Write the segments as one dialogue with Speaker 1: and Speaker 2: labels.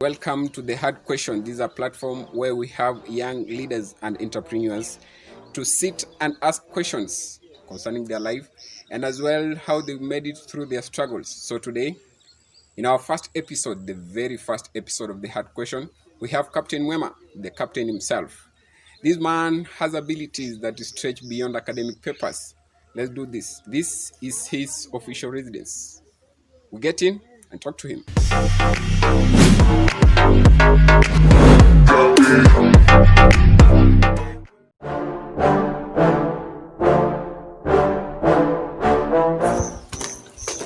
Speaker 1: Welcome to The Hard Question. This is a platform where we have young leaders and entrepreneurs to sit and ask questions concerning their life and as well how they made it through their struggles. So today, in our first episode, the very first episode of The Hard Question, we have Captain Mwema, the captain himself. This man has abilities that stretch beyond academic papers. Let's do this. This is his official residence. We get in and talk to him.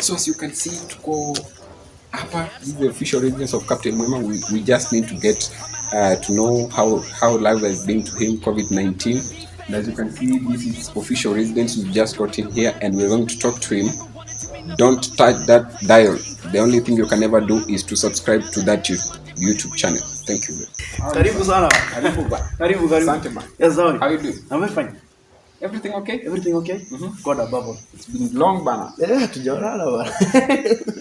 Speaker 1: So as you can see, to go hapa, this is the official residence of Captain Mwema. We just need to get to know how life has been to him, COVID-19. And as you can see, this is official residence. We just got in here and we're going to talk to him. Don't touch that dial. The only thing you can ever do is to subscribe to that YouTube channel. Thank you.
Speaker 2: Karibu sana. Karibu.
Speaker 1: Asante man.
Speaker 2: Yes, sorry.
Speaker 1: How are you doing?
Speaker 2: I'm fine.
Speaker 1: Everything okay?
Speaker 2: Everything okay? God above all.
Speaker 1: It's been long, bana.
Speaker 2: Yeah, tujaonana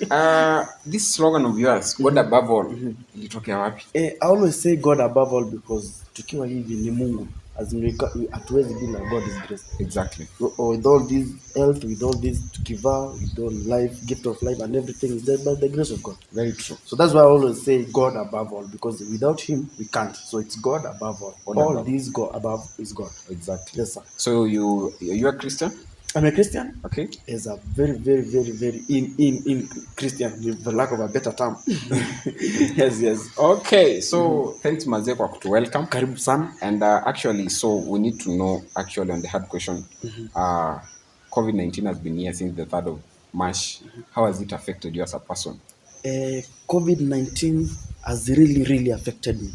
Speaker 2: bana.
Speaker 1: This slogan of yours, God above all, ilitokea wapi?
Speaker 2: I always say God above all because tukiwa hivi ni Mungu. As in hatuwezi bila God is grace.
Speaker 1: Exactly.
Speaker 2: With all this health, with all this tukiva, with all life, gift of life and everything is there by the grace of God.
Speaker 1: Very true.
Speaker 2: So that's why I always say God above all, because without him we can't. So it's God above all.
Speaker 1: God
Speaker 2: all
Speaker 1: above.
Speaker 2: This God above is God.
Speaker 1: Exactly.
Speaker 2: Yes, sir.
Speaker 1: So you're a Christian?
Speaker 2: I'm a Christian.
Speaker 1: Okay.
Speaker 2: Is a very in Christian, for lack of a better term. yes.
Speaker 1: Okay. So thanks Mazee kwa kutu welcome.
Speaker 2: Karibu sana.
Speaker 1: And actually, so we need to know actually on the hard question. COVID-19 has been here since the 3rd of March. How has it affected you as a person?
Speaker 2: COVID-19 has really affected me,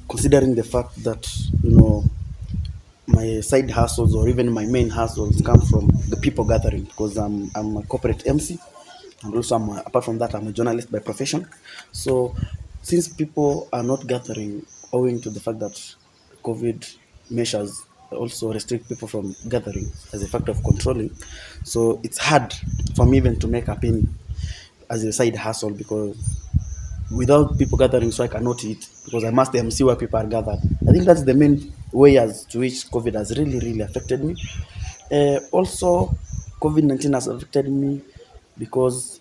Speaker 2: considering the fact that my side hustles or even my main hustles come from the people gathering, because I'm a corporate MC and also apart from that I'm a journalist by profession. So since people are not gathering owing to the fact that COVID measures also restrict people from gathering as a fact of controlling, so it's hard for me even to make a penny as a side hustle, because without people gathering, so I cannot eat, because I must MC where people are gathered. I think that's the main way as to which COVID has really affected me. Also, COVID-19 has affected me because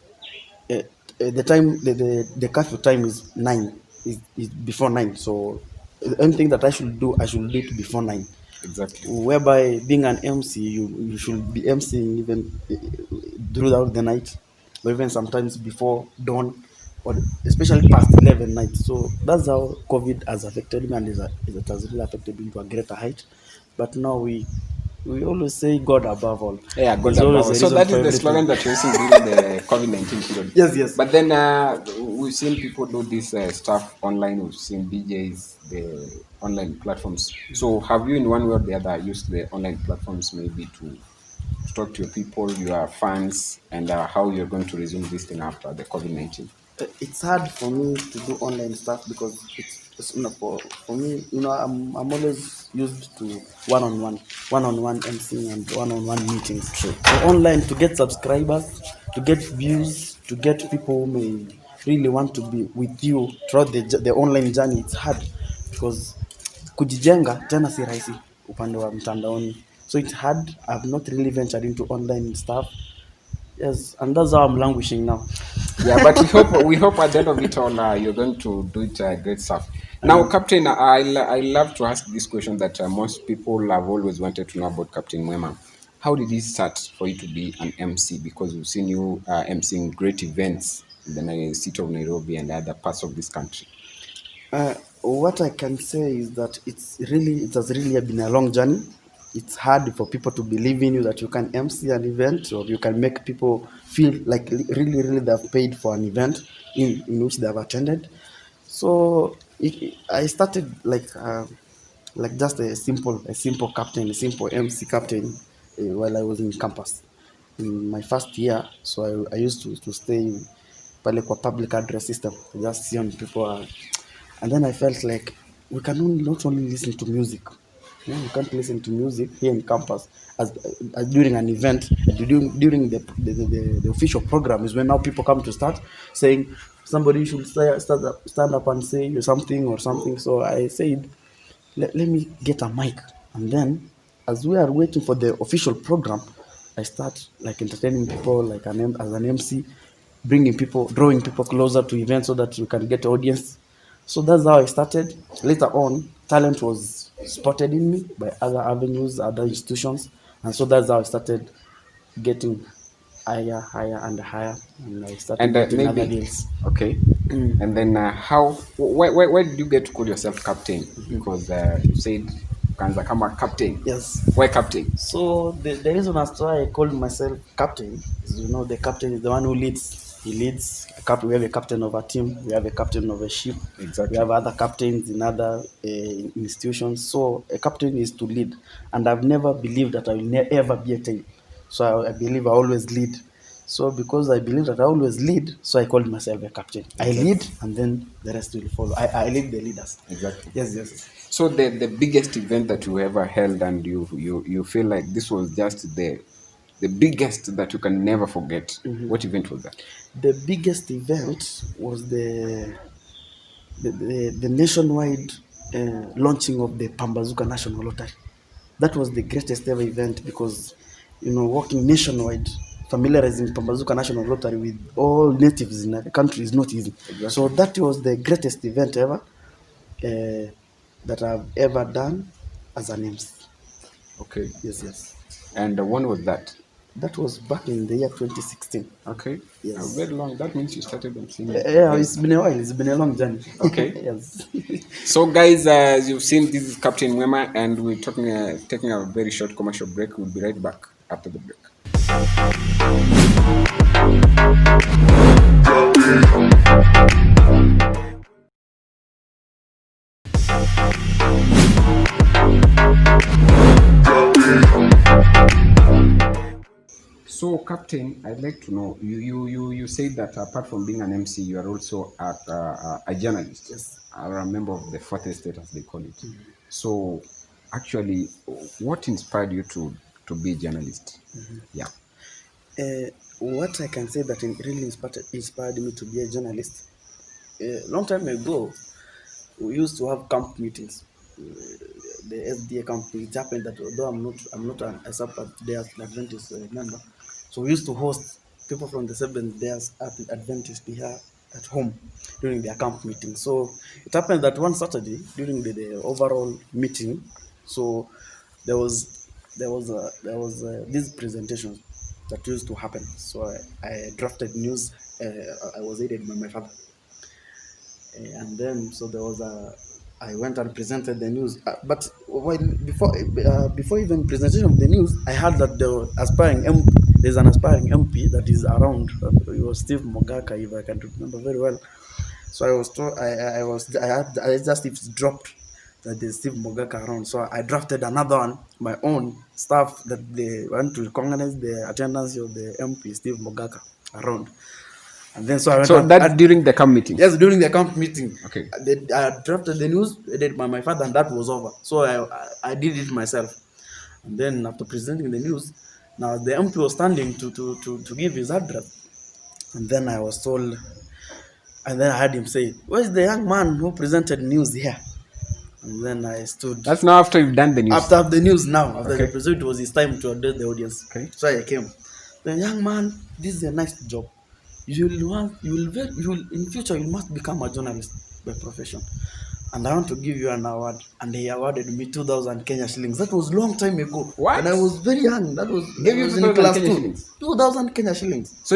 Speaker 2: the time, the curfew time is 9, is before 9. So anything that I should do it before 9.
Speaker 1: Exactly.
Speaker 2: Whereby being an MC, you should be MCing even throughout the night, or even sometimes before dawn, or especially past 11 night. So that's how COVID has affected me, and it has really affected me to a greater height. But now we always say God above all.
Speaker 1: Yeah, God above all. So that is the slogan that you're using during the COVID-19 period.
Speaker 2: Yes.
Speaker 1: But then we've seen people do this stuff online. We've seen DJs, the online platforms. So have you in one way or the other used the online platforms maybe to talk to your people, your fans, and how you're going to resume this thing after the COVID-19?
Speaker 2: It's hard for me to do online stuff because it's for me, I'm always used to one-on-one MCing and one-on-one meetings. True. So online, to get subscribers, to get views, to get people who may really want to be with you throughout the online journey, it's hard because kujijenga tena si rahisi upande wa mtandaoni. So it's hard. I've not really ventured into online stuff. Yes, and that's how I'm languishing now.
Speaker 1: Yeah, but we hope at the end of it all, you're going to do it great stuff. Now, Captain, I love to ask this question that most people have always wanted to know about Captain Mwema. How did it start for you to be an MC? Because we've seen you MCing great events in the city of Nairobi and other parts of this country.
Speaker 2: What I can say is that it has really been a long journey. It's hard for people to believe in you that you can MC an event, or you can make people feel like really they have paid for an event in which they have attended. So I started like just a simple captain, a simple MC captain while I was in campus in my first year. So I used to stay pale kwa public address system, just see on people and then I felt like we can not only listen to music, You can't listen to music here in campus as during an event. During the official program is when now people come to start saying somebody should stand up and say something or something. So I said, let me get a mic. And then as we are waiting for the official program, I start like entertaining people like as an MC, bringing people, drawing people closer to events so that we can get audience. So that's how I started. Later on, talent was spotted in me by other avenues, other institutions, and so that's how I started getting higher and higher, and I started
Speaker 1: And
Speaker 2: getting other
Speaker 1: maybe,
Speaker 2: deals.
Speaker 1: okay. And then why did you get to call yourself captain? Because you said Kanza kama captain.
Speaker 2: Yes.
Speaker 1: Why captain?
Speaker 2: So the reason as to why I called myself captain is, the captain is the one who leads. He leads. We have a captain of a team. We have a captain of a ship. We
Speaker 1: Exactly.
Speaker 2: have other captains in other institutions. So a captain is to lead, and I've never believed that I will ever be a tail. So I believe I always lead. So because I believe that I always lead, so I called myself a captain. I
Speaker 1: Exactly.
Speaker 2: lead, and then the rest will follow. I lead the leaders.
Speaker 1: Exactly.
Speaker 2: Yes, yes.
Speaker 1: So the biggest event that you ever held, and you feel like this was just the biggest that you can never forget. What event was that?
Speaker 2: The biggest event was the nationwide launching of the Pambazuka National Lottery. That was the greatest ever event because, working nationwide, familiarizing Pambazuka National Lottery with all natives in the country is not easy.
Speaker 1: Exactly.
Speaker 2: So that was the greatest event ever that I've ever done as an MC.
Speaker 1: Okay.
Speaker 2: Yes, yes.
Speaker 1: And when was that?
Speaker 2: That was back in the year 2016.
Speaker 1: Okay.
Speaker 2: Yes.
Speaker 1: Very long. That means you started on senior.
Speaker 2: Yeah, it's been a while. It's been a long journey.
Speaker 1: Okay.
Speaker 2: Yes.
Speaker 1: So, guys, as you've seen, this is Captain Mwema, and we're taking a very short commercial break. We'll be right back after the break. So, Captain, I'd like to know, you said that apart from being an MC, you are also a journalist.
Speaker 2: Yes.
Speaker 1: Or a member of the fourth estate, as they call it. So, actually, what inspired you to be a journalist? Yeah.
Speaker 2: What I can say that it really inspired me to be a journalist. A long time ago, we used to have camp meetings. The SDA camp. It happened that although I'm not a Seventh Day Adventist member, so we used to host people from the Seventh Day Adventist here at home during their camp meeting. So it happened that one Saturday during the overall meeting, so there was these presentations that used to happen. So I drafted news. I was aided by my father. And then so there was I went and presented the news. But before even presentation of the news, I heard that there's an aspiring MP that is around. It was Steve Mogaka, if I can remember very well. So I was told I just if dropped that there's Steve Mogaka around. So I drafted another one, my own staff, that they want to recognize the attendance of the MP Steve Mogaka around. And then so I went
Speaker 1: So that's during the camp meeting?
Speaker 2: Yes, during the camp meeting.
Speaker 1: Okay.
Speaker 2: I drafted the news, edited by my father, and that was over. So I did it myself. And then after presenting the news, now the MP was standing to give his address. And then I was told, and then I heard him say, "Where's the young man who presented news here?" And then I stood.
Speaker 1: That's now after you've done the news?
Speaker 2: After the news now. After
Speaker 1: Okay.
Speaker 2: the presentation, it was his time to address the audience.
Speaker 1: Okay.
Speaker 2: So I came. The young man, this is a nice job. You will in future you must become a journalist by profession, and I want to give you an award. And he awarded me 2,000 Kenya shillings. That was long time ago.
Speaker 1: What?
Speaker 2: And I was very young. That was
Speaker 1: Gave you
Speaker 2: was
Speaker 1: 2,000
Speaker 2: in class
Speaker 1: Kenya
Speaker 2: 2.
Speaker 1: shillings?
Speaker 2: 2,000 Kenya shillings.
Speaker 1: So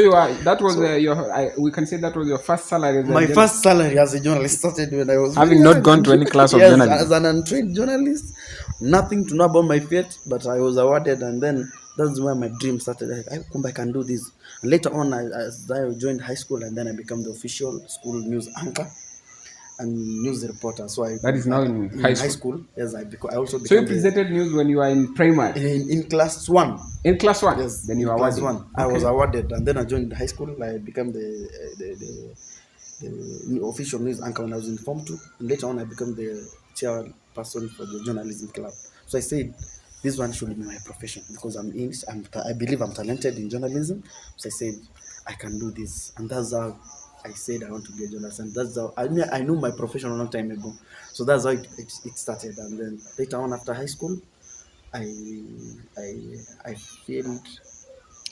Speaker 1: we can say that was your first salary.
Speaker 2: My first salary as a journalist started when I was
Speaker 1: having not gone to any class of
Speaker 2: yes,
Speaker 1: journalism.
Speaker 2: as an untrained journalist, nothing to know about my fate, but I was awarded, and then that's where my dream started. I can do this. And later on, as I joined high school, and then I became the official school news anchor and news reporter. So
Speaker 1: That is now in high
Speaker 2: school. Yes, I also
Speaker 1: So
Speaker 2: became
Speaker 1: you presented news when you were in primary?
Speaker 2: in class 1.
Speaker 1: In class 1?
Speaker 2: Yes,
Speaker 1: Then you
Speaker 2: in
Speaker 1: were
Speaker 2: class
Speaker 1: awarded?
Speaker 2: 1. I was awarded, and then I joined high school. I became the official news anchor when I was in Form 2. And later on, I became the chairperson for the journalism club. So I said, this one should be my profession because I believe I'm talented in journalism. So I said, I can do this. And that's how I said I want to be a journalist. And that's how I knew my profession a long time ago. So that's how it started. And then later on after high school, I I failed,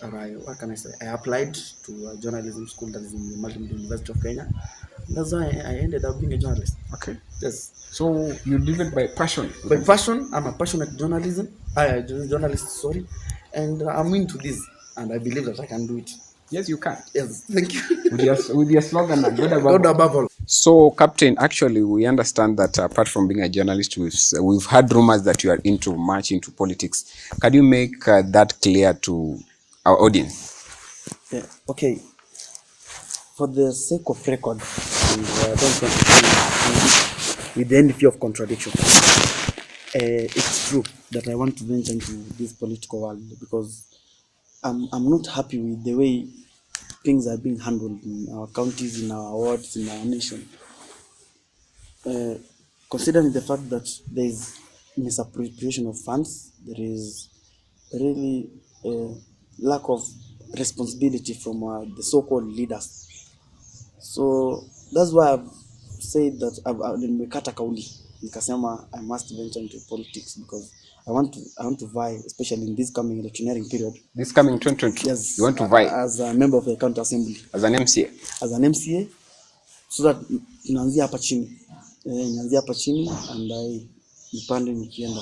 Speaker 2: or what can I say? I applied to a journalism school that is in the Multimedia University of Kenya. That's why I ended up being a journalist.
Speaker 1: Okay.
Speaker 2: Yes.
Speaker 1: So you did it by passion.
Speaker 2: By passion, I'm a passionate journalist, sorry, and I'm into this, and I believe that I can do it.
Speaker 1: Yes, you can.
Speaker 2: Yes, thank you.
Speaker 1: With your slogan, God above
Speaker 2: God
Speaker 1: all.
Speaker 2: above all.
Speaker 1: So, Captain, actually, we understand that apart from being a journalist, we've had rumors that you are much into politics. Can you make that clear to our audience?
Speaker 2: Yeah, okay. For the sake of record, and I don't want to with any fear of contradiction. It's true that I want to venture into this political world because I'm not happy with the way things are being handled in our counties, in our wards, in our nation. Uh, Considering the fact that there is misappropriation of funds, there is really a lack of responsibility from the so-called leaders. So that's why I've said that nimekata kauli nikasema I must venture into politics because I want to vie, especially in this coming electioneering period.
Speaker 1: This coming 2020,
Speaker 2: Yes,
Speaker 1: you want to vie
Speaker 2: as a member of the county assembly,
Speaker 1: as an MCA?
Speaker 2: as an MCA, so that tunaanzia hapa chini, nianzia hapa chini and nipande nikienda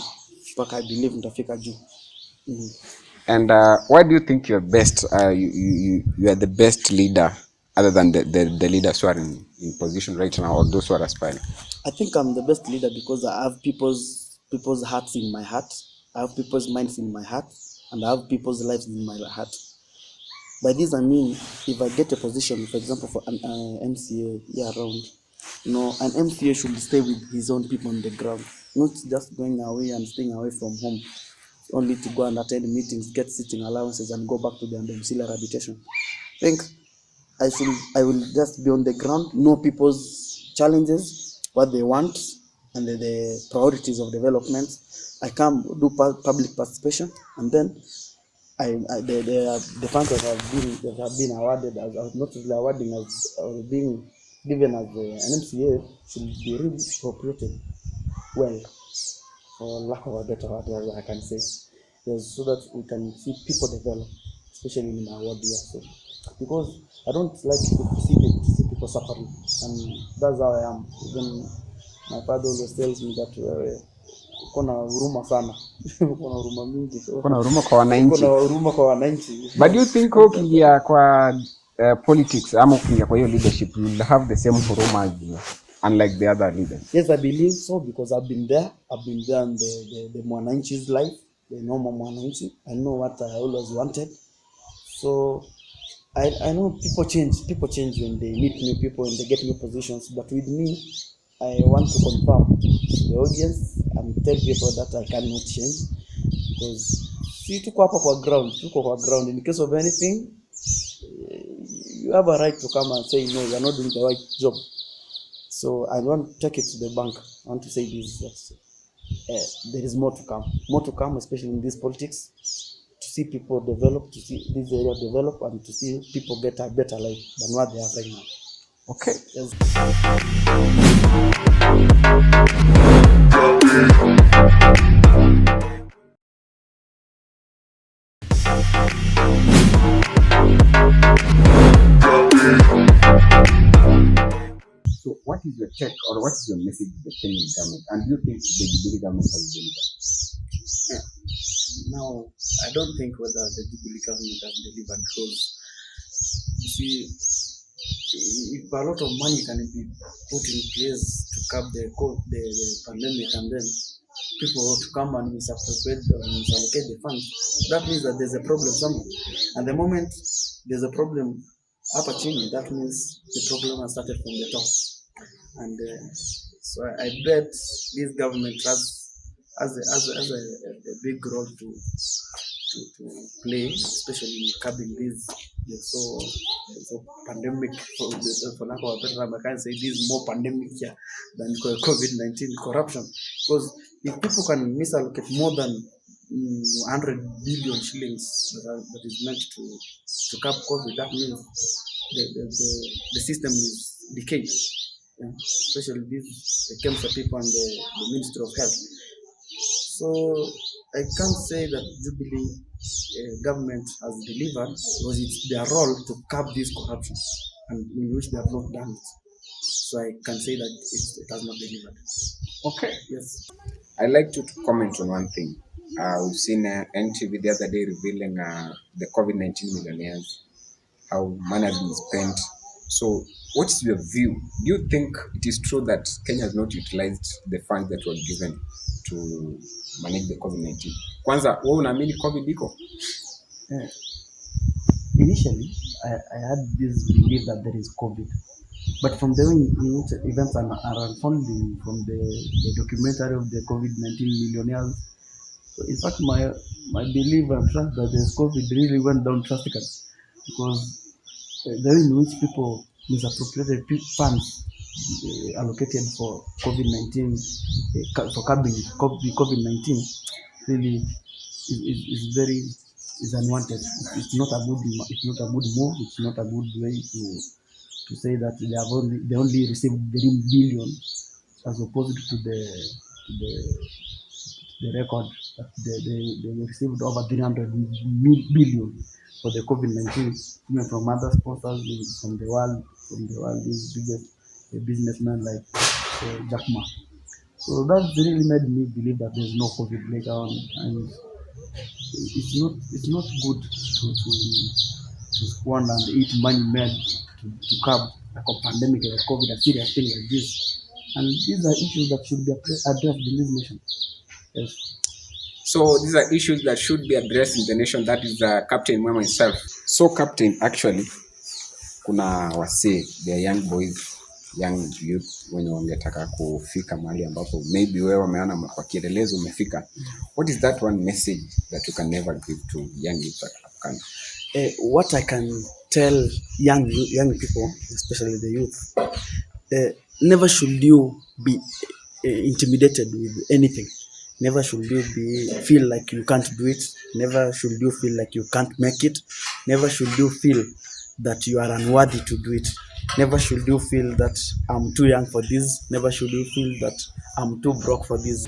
Speaker 2: mpaka I believe nitafika juu.
Speaker 1: And why do you think you're best? You are the best leader other than the leaders who are in position right now or those who are aspiring?
Speaker 2: I think I'm the best leader because I have people's hearts in my heart. I have people's minds in my heart, and I have people's lives in my heart. By this I mean, if I get a position, for example, for an MCA year round, an MCA should stay with his own people on the ground, not just going away and staying away from home, only to go and attend meetings, get sitting allowances, and go back to their domiciliary habitation. I think I will just be on the ground, know people's challenges, what they want, and the priorities of development. I come do public participation, and then the funds that have been awarded as not really awarding as or being given as an MCA should be really appropriated well, for lack of a better word, as I can say, yes, so that we can see people develop, especially in our world here. So, because I don't like to see people suffering, and that's how I am. Even my father always tells me that uko na huruma sana, uko na huruma mingi,
Speaker 1: Uko na huruma kwa wananchi.
Speaker 2: uko na huruma kwa wananchi.
Speaker 1: But do you think ukiingia kwa politics ama ukiingia kwa hiyo leadership you will have the same huruma as unlike the other leaders?
Speaker 2: Yes, I believe so because I've been there. I've been there in the mwananchi's life, the normal mwananchi. I know what I always wanted. So I know people change when they meet new people and they get new positions. But with me, I want to confirm to the audience and tell people that I cannot change because tuko hapa kwa ground. In case of anything, you have a right to come and say no, you are not doing the right job. So I want to take it to the bank. I want to say this: there is more to come, especially in this politics. To see people develop, to see this area develop, and to see people get a better life than what they have right now.
Speaker 1: Okay.
Speaker 2: Yes.
Speaker 1: So what is your take or what is your message to the Kenyan government? And do you think the Jubilee government has delivered?
Speaker 2: Now, I don't think whether the Jubilee government has delivered because, you see, if a lot of money can be put in place to curb the pandemic and then people to come and misappropriate or misallocate the funds, that means that there's a problem somewhere. And the moment there's a problem upper chini, that means the problem has started from the top. And so I bet this government has a big role to play, especially in curbing this so pandemic. For lack of a better term, I can't say this more pandemic here than COVID-19 corruption, because if people can misallocate more than 100 billion shillings that is meant to curb COVID, that means the system is decayed. Yeah. Especially these the cancer people and the Ministry of Health. So I can't say that Jubilee government has delivered because it's their role to curb this corruption, and in which they have not done it. So I can say that it has not delivered.
Speaker 1: Okay.
Speaker 2: Yes.
Speaker 1: I'd like to comment on one thing. We've seen NTV the other day revealing the COVID-19 millionaires, how money has been spent. So, what's your view? Do you think it is true that Kenya has not utilized the funds that were given to manage the COVID-19? Kwanza, wewe unaamini COVID iko?
Speaker 2: Uh, Initially, I had this belief that there is COVID. But from the way in which events are unfolding, from the documentary of the COVID-19 millionaires, so in fact, my belief and trust that there's COVID really went down drastically, because the way in which people misappropriated funds allocated for COVID-19, for curbing COVID-19, really is very is unwanted. It's not a good. It's not a good move. It's not a good way to say that they only received 3 billion as opposed to the record that they received over 300 billion for the COVID-19, even from other sponsors from the world, these biggest businessmen like Jack Ma. So that really made me believe that there's no COVID later on, and it's not good to squander and eat money made to curb like a pandemic like COVID, a serious thing like this. And these are issues that should be addressed in this nation. Yes.
Speaker 1: So these are issues that should be addressed in the nation. That is Captain Mwema himself. So Captain, actually, kuna wasee, they are young boys, young youth wenye wangetaka kufika mahali ambapo maybe wewe wameona kwa kielelezo umefika. What is that one message that you can never give to young youth at Africa?
Speaker 2: What I can tell young people, especially the youth, never should you be intimidated with anything. Never should you feel like you can't do it. Never should you feel like you can't make it. Never should you feel that you are unworthy to do it. Never should you feel that I'm too young for this. Never should you feel that I'm too broke for this.